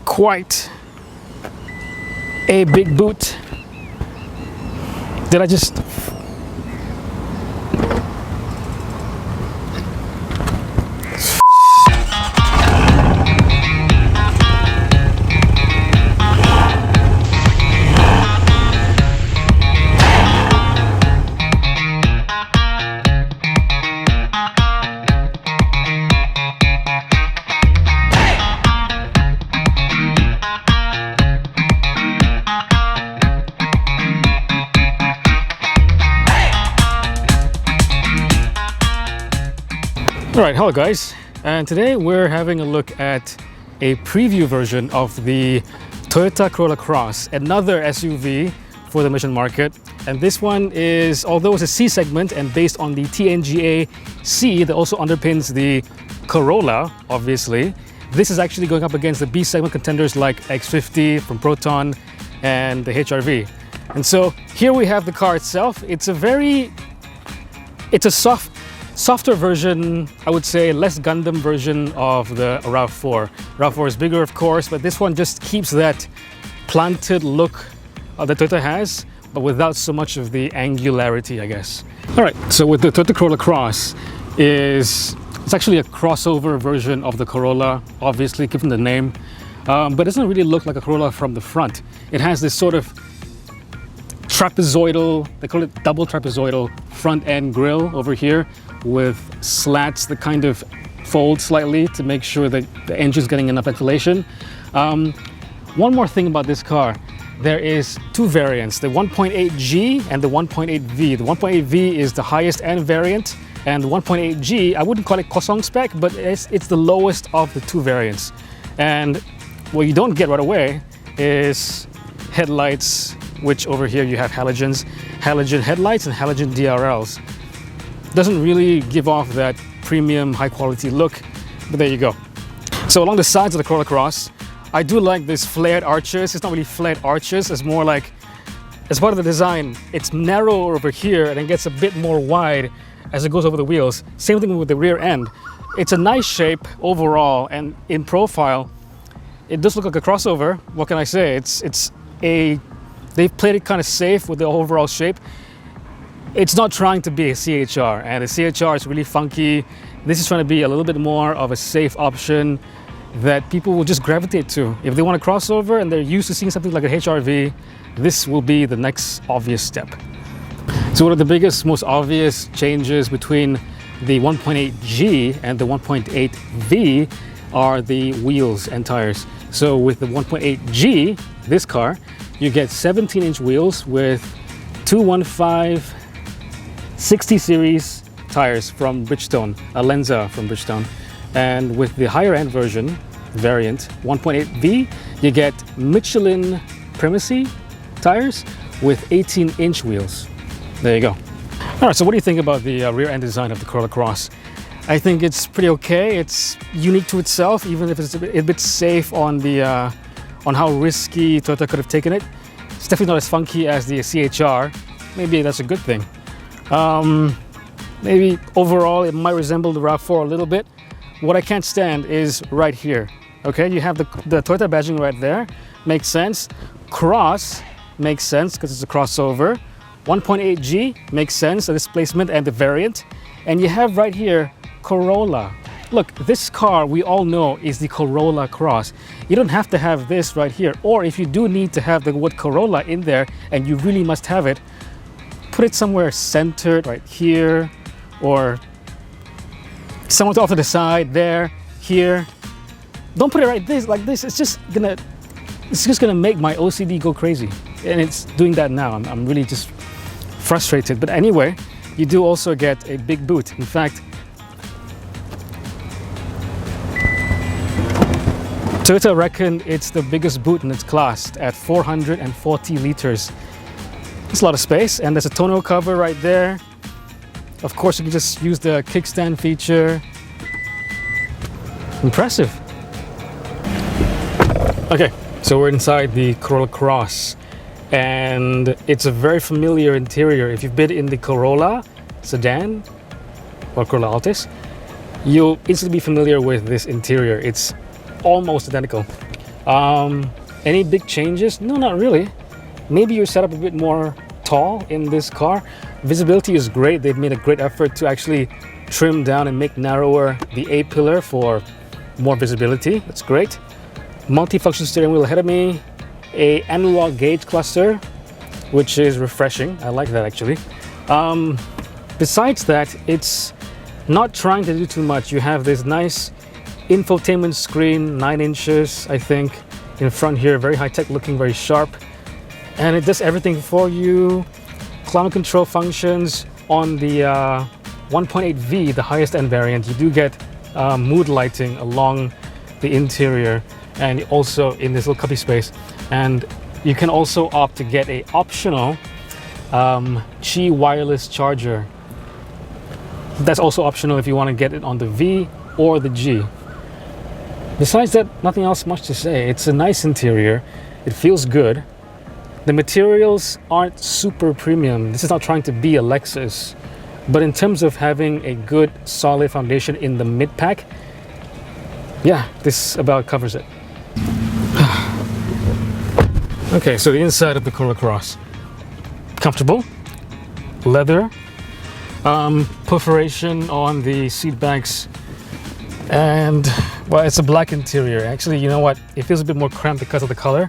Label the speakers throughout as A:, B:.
A: quite a big boot. Did I just... Alright, hello guys, and today we're having a look at a preview version of the Toyota Corolla Cross, another SUV for the mission market. And this one is, although it's a C segment and based on the TNGA C that also underpins the Corolla, obviously, this is actually going up against the B segment contenders like X50 from Proton and the HRV. And so here we have the car itself. It's a softer version, I would say, less Gundam version of the RAV4. RAV4 is bigger, of course, but this one just keeps that planted look that Toyota has, but without so much of the angularity, I guess. All right, so with the Toyota Corolla Cross, it's actually a crossover version of the Corolla, obviously, given the name, but it doesn't really look like a Corolla from the front. It has this sort of trapezoidal, they call it double trapezoidal front end grille over here with slats that kind of fold slightly to make sure that the engine's getting enough ventilation. One more thing about this car, there is two variants, the 1.8G and the 1.8V. The 1.8V is the highest end variant, and the 1.8G, I wouldn't call it Kosong spec, but it's the lowest of the two variants. And what you don't get right away is headlights, which over here you have halogen headlights and halogen DRLs. Doesn't really give off that premium high quality look, but there you go. So along the sides of the Corolla Cross, I do like this flared arches. It's not really flared arches, it's more like, as part of the design, it's narrow over here and it gets a bit more wide as it goes over the wheels. Same thing with the rear end. It's a nice shape overall, and in profile, it does look like a crossover. What can I say? They've played it kind of safe with the overall shape. It's not trying to be a CHR, and the CHR is really funky. This is trying to be a little bit more of a safe option that people will just gravitate to. If they want a crossover and they're used to seeing something like a HRV, this will be the next obvious step. So one of the biggest, most obvious changes between the 1.8G and the 1.8V are the wheels and tires. So with the 1.8G, this car, you get 17-inch wheels with 215 60 series tires from Bridgestone, a Lenza from Bridgestone. And with the higher end version, variant 1.8V, you get Michelin Primacy tires with 18-inch wheels. There you go. All right, so what do you think about the rear end design of the Corolla Cross? I think it's pretty okay. It's unique to itself, even if it's a bit safe on the on how risky Toyota could have taken it. It's definitely not as funky as the CHR. Maybe that's a good thing. Maybe overall it might resemble the RAV4 a little bit. What I can't stand is right here. Okay, you have the Toyota badging right there. Makes sense. Cross makes sense because it's a crossover. 1.8G makes sense, the displacement and the variant. And you have right here Corolla. Look, this car we all know is the Corolla Cross. You don't have to have this right here. Or if you do need to have the word Corolla in there and you really must have it, put it somewhere centered right here or somewhere off to the side, there, here. Don't put it like this. It's just gonna make my OCD go crazy. And it's doing that now. I'm really just frustrated. But anyway, you do also get a big boot. In fact, Toyota reckon it's the biggest boot in its class at 440 liters. It's a lot of space, and there's a tonneau cover right there. Of course, you can just use the kickstand feature. Impressive. Okay, so we're inside the Corolla Cross, and it's a very familiar interior. If you've been in the Corolla sedan or Corolla Altis, you'll instantly be familiar with this interior. It's almost identical. Any big changes? No, not really. Maybe you're set up a bit more tall in this car. Visibility is great. They've made a great effort to actually trim down and make narrower the A pillar for more visibility. That's great. Multifunction steering wheel ahead of me. A analog gauge cluster, which is refreshing. I like that actually. Besides that, it's not trying to do too much. You have this nice infotainment screen, 9 inches, I think, in front here. Very high tech looking, very sharp. And it does everything for you. Climate control functions. On the 1.8V, the highest end variant, you do get mood lighting along the interior and also in this little cubby space. And you can also opt to get a optional Qi wireless charger. That's also optional if you want to get it on the V or the G. Besides that, nothing else much to say. It's a nice interior. It feels good. The materials aren't super premium. This is not trying to be a Lexus. But in terms of having a good solid foundation in the mid-pack, yeah, this about covers it. Okay, so the inside of the Corolla Cross. Comfortable. Leather. Perforation on the seat backs. And, well, it's a black interior. Actually, you know what? It feels a bit more cramped because of the color.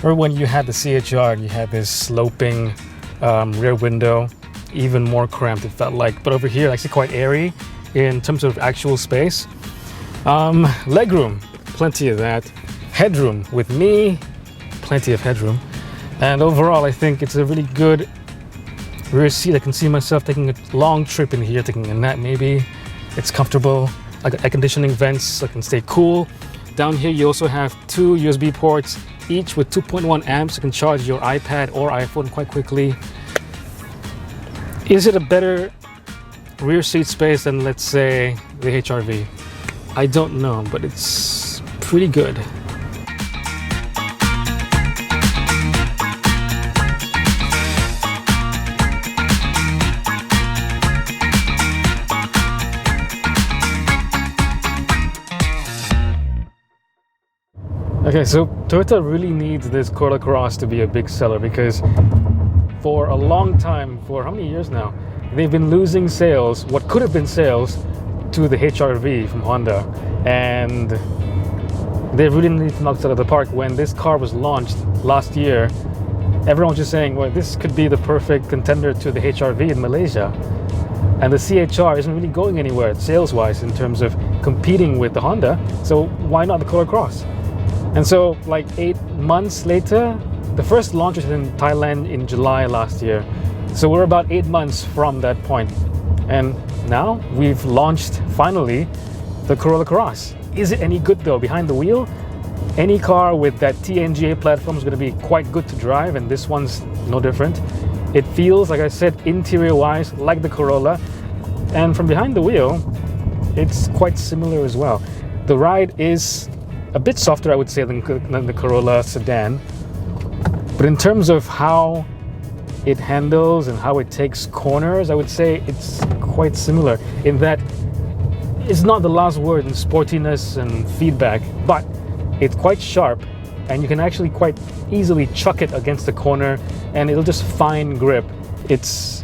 A: Or when you had the CHR, you had this sloping rear window, even more cramped it felt like. But over here, actually quite airy in terms of actual space. Legroom, plenty of that. Headroom, with me, plenty of headroom. And overall, I think it's a really good rear seat. I can see myself taking a long trip in here, taking a nap maybe. It's comfortable. I got air conditioning vents, so I can stay cool. Down here, you also have 2 USB ports, each with 2.1 amps. You can charge your iPad or iPhone quite quickly. Is it a better rear seat space than, let's say, the HR-V? I don't know, but it's pretty good. Okay, so Toyota really needs this Corolla Cross to be a big seller because for a long time, for how many years now, they've been losing sales, what could have been sales, to the HR-V from Honda. And they really need to knock it out of the park. When this car was launched last year, everyone was just saying, well, this could be the perfect contender to the HR-V in Malaysia. And the CHR isn't really going anywhere sales-wise in terms of competing with the Honda. So why not the Corolla Cross? And so, like 8 months later, the first launch was in Thailand in July last year. So we're about 8 months from that point. And now we've launched, finally, the Corolla Cross. Is it any good though? Behind the wheel, any car with that TNGA platform is going to be quite good to drive, and this one's no different. It feels, like I said, interior-wise, like the Corolla. And from behind the wheel, it's quite similar as well. The ride is a bit softer, I would say, than the Corolla sedan. But in terms of how it handles and how it takes corners, I would say it's quite similar in that it's not the last word in sportiness and feedback, but it's quite sharp and you can actually quite easily chuck it against the corner and it'll just fine grip. It's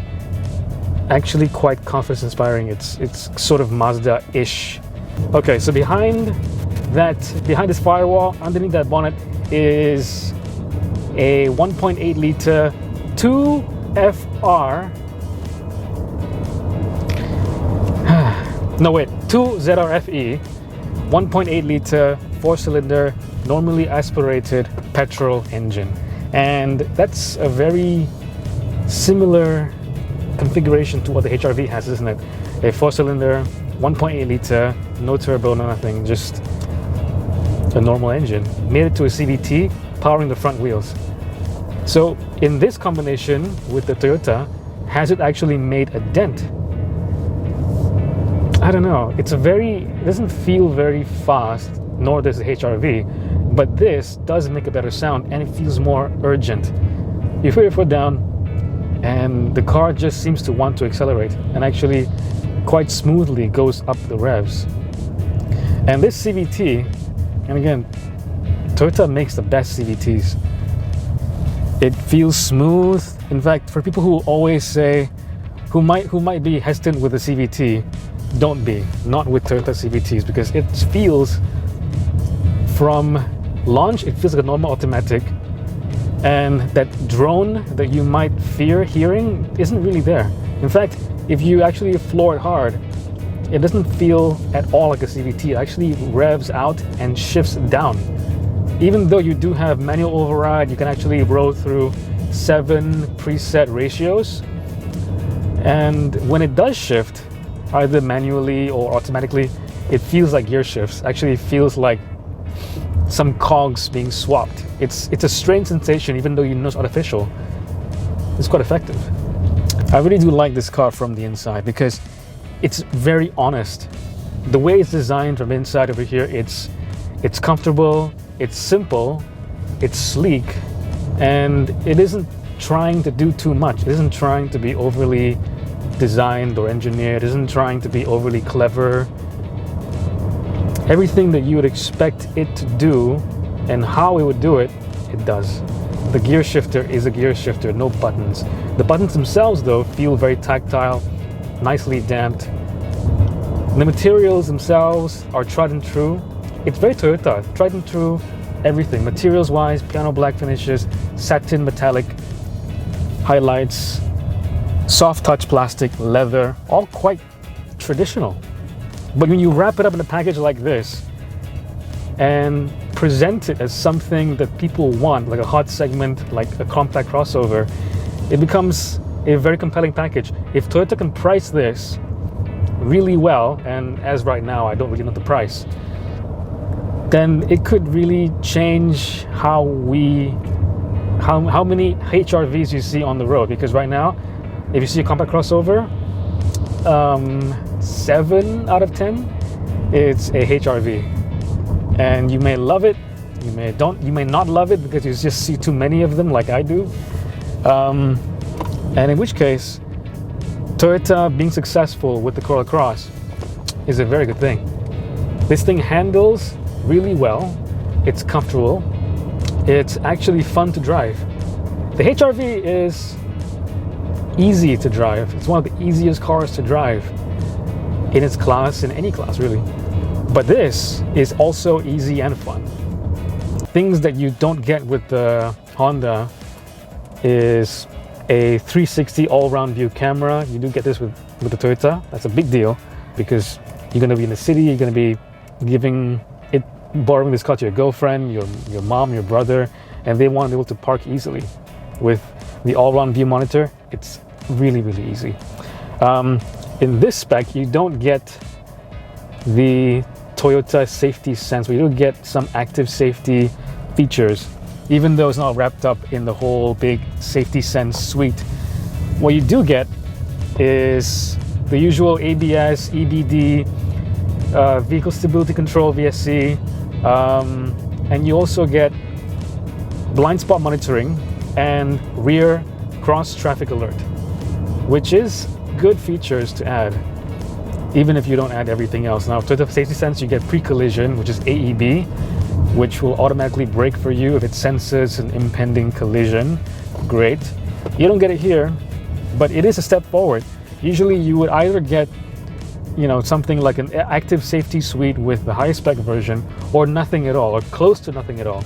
A: actually quite confidence inspiring. It's sort of Mazda-ish. Okay, so behind this firewall, underneath that bonnet, is a 1.8 liter 2FR. No wait, 2ZRFE, 1.8 liter 4-cylinder, normally aspirated petrol engine, and that's a very similar configuration to what the HR-V has, isn't it? A 4-cylinder, 1.8 liter, no turbo, no nothing, just a normal engine. Made it to a CVT, powering the front wheels. So in this combination with the Toyota, has it actually made a dent? I don't know. It doesn't feel very fast, nor does the HR-V, but this does make a better sound and it feels more urgent. You put your foot down and the car just seems to want to accelerate and actually quite smoothly goes up the revs. And this CVT, and again, Toyota makes the best CVTs. It feels smooth. In fact, for people who always say, who might be hesitant with the CVT, don't be. Not with Toyota CVTs, because it feels, from launch, it feels like a normal automatic, and that drone that you might fear hearing isn't really there. In fact, if you actually floor it hard, it doesn't feel at all like a CVT. It actually revs out and shifts down. Even though you do have manual override, you can actually roll through 7 preset ratios. And when it does shift, either manually or automatically, it feels like gear shifts. Actually, it feels like some cogs being swapped. It's a strange sensation, even though you know it's artificial. It's quite effective. I really do like this car from the inside because it's very honest. The way it's designed from inside over here, it's comfortable, it's simple, it's sleek, and it isn't trying to do too much. It isn't trying to be overly designed or engineered. It isn't trying to be overly clever. Everything that you would expect it to do and how it would do it, it does. The gear shifter is a gear shifter, no buttons. The buttons themselves, though, feel very tactile, nicely damped. The materials themselves are tried and true. It's very Toyota, tried and true, everything. Materials-wise, piano black finishes, satin metallic highlights, soft touch plastic, leather, all quite traditional. But when you wrap it up in a package like this and present it as something that people want, like a hot segment, like a compact crossover, it becomes a very compelling package. If Toyota can price this really well, and as right now I don't really know the price, then it could really change how many HRVs you see on the road. Because right now, if you see a compact crossover, 7 out of 10, it's a HRV, and you may love it, you may not love it because you just see too many of them, like I do. And in which case, Toyota being successful with the Corolla Cross is a very good thing. This thing handles really well. It's comfortable. It's actually fun to drive. The HRV is easy to drive. It's one of the easiest cars to drive in its class, in any class really. But this is also easy and fun. Things that you don't get with the Honda is a 360 all-round view camera. You do get this with the Toyota. That's a big deal because you're going to be in the city, you're going to be borrowing this car to your girlfriend, your mom, your brother, and they want to be able to park easily. With the all-round view monitor, it's really, really easy. In this spec, you don't get the Toyota safety sense, where you don't get some active safety features, even though it's not wrapped up in the whole big safety sense suite. What you do get is the usual ABS, EBD, vehicle stability control, VSC, and you also get blind spot monitoring and rear cross traffic alert, which is good features to add, even if you don't add everything else. Now, Toyota Safety Sense, you get pre-collision, which is AEB, which will automatically brake for you if it senses an impending collision. Great. You don't get it here, but it is a step forward. Usually you would either get, something like an active safety suite with the high spec version, or nothing at all, or close to nothing at all,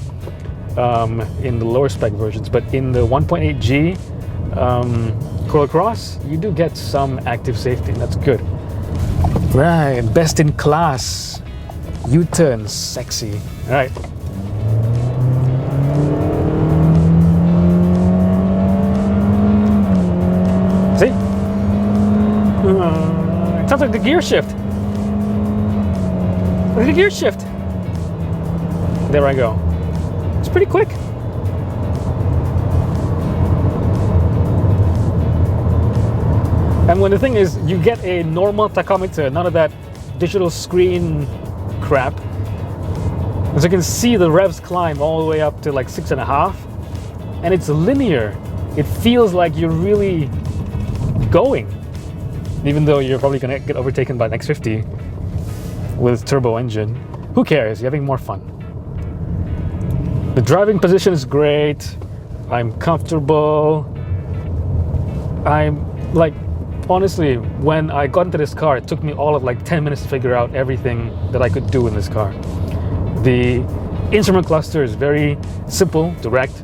A: in the lower spec versions. But in the 1.8G Corolla Cross, you do get some active safety, and that's good. Right, best in class. U-turn, sexy. All right. See? It sounds like the gear shift. Look at the gear shift. There I go. It's pretty quick. And when the thing is, you get a normal tachometer, none of that digital screen crap. As you can see, the revs climb all the way up to like 6.5, and it's linear. It feels like you're really going, even though you're probably gonna get overtaken by an X50 with turbo engine. Who cares? You're having more fun. The driving position is great. I'm comfortable. I'm like, honestly, when I got into this car, it took me all of like 10 minutes to figure out everything that I could do in this car. The instrument cluster is very simple, direct.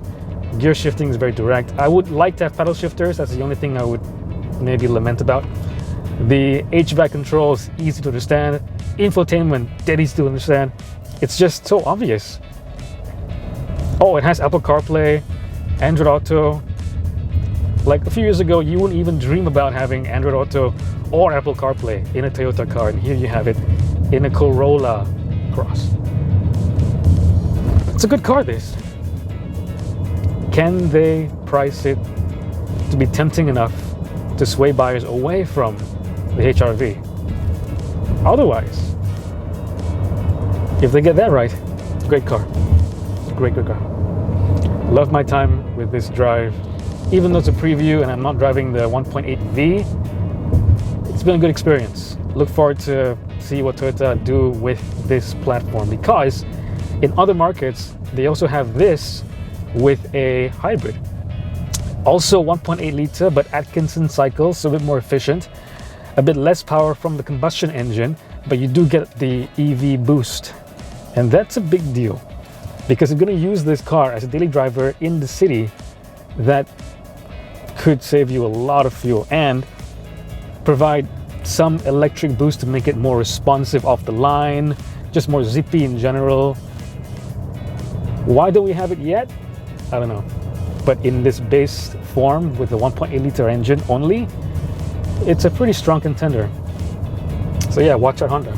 A: Gear shifting is very direct. I would like to have pedal shifters. That's the only thing I would maybe lament about. The HVAC control is easy to understand. Infotainment, dead easy to understand. It's just so obvious. Oh, it has Apple CarPlay, Android Auto. Like a few years ago, you wouldn't even dream about having Android Auto or Apple CarPlay in a Toyota car, and here you have it in a Corolla Cross. It's a good car, this. Can they price it to be tempting enough to sway buyers away from the HR-V? Otherwise, if they get that right, great car. Great car. Love my time with this drive. Even though it's a preview and I'm not driving the 1.8V, it's been a good experience. Look forward to see what Toyota do with this platform, because in other markets, they also have this with a hybrid. Also 1.8 liter, but Atkinson cycles, so a bit more efficient. A bit less power from the combustion engine, but you do get the EV boost. And that's a big deal, because if you're going to use this car as a daily driver in the city, that could save you a lot of fuel and provide some electric boost to make it more responsive off the line, just more zippy in general. Why don't we have it yet? I don't know. But in this base form with the 1.8 liter engine only, it's a pretty strong contender. So yeah, watch out Honda.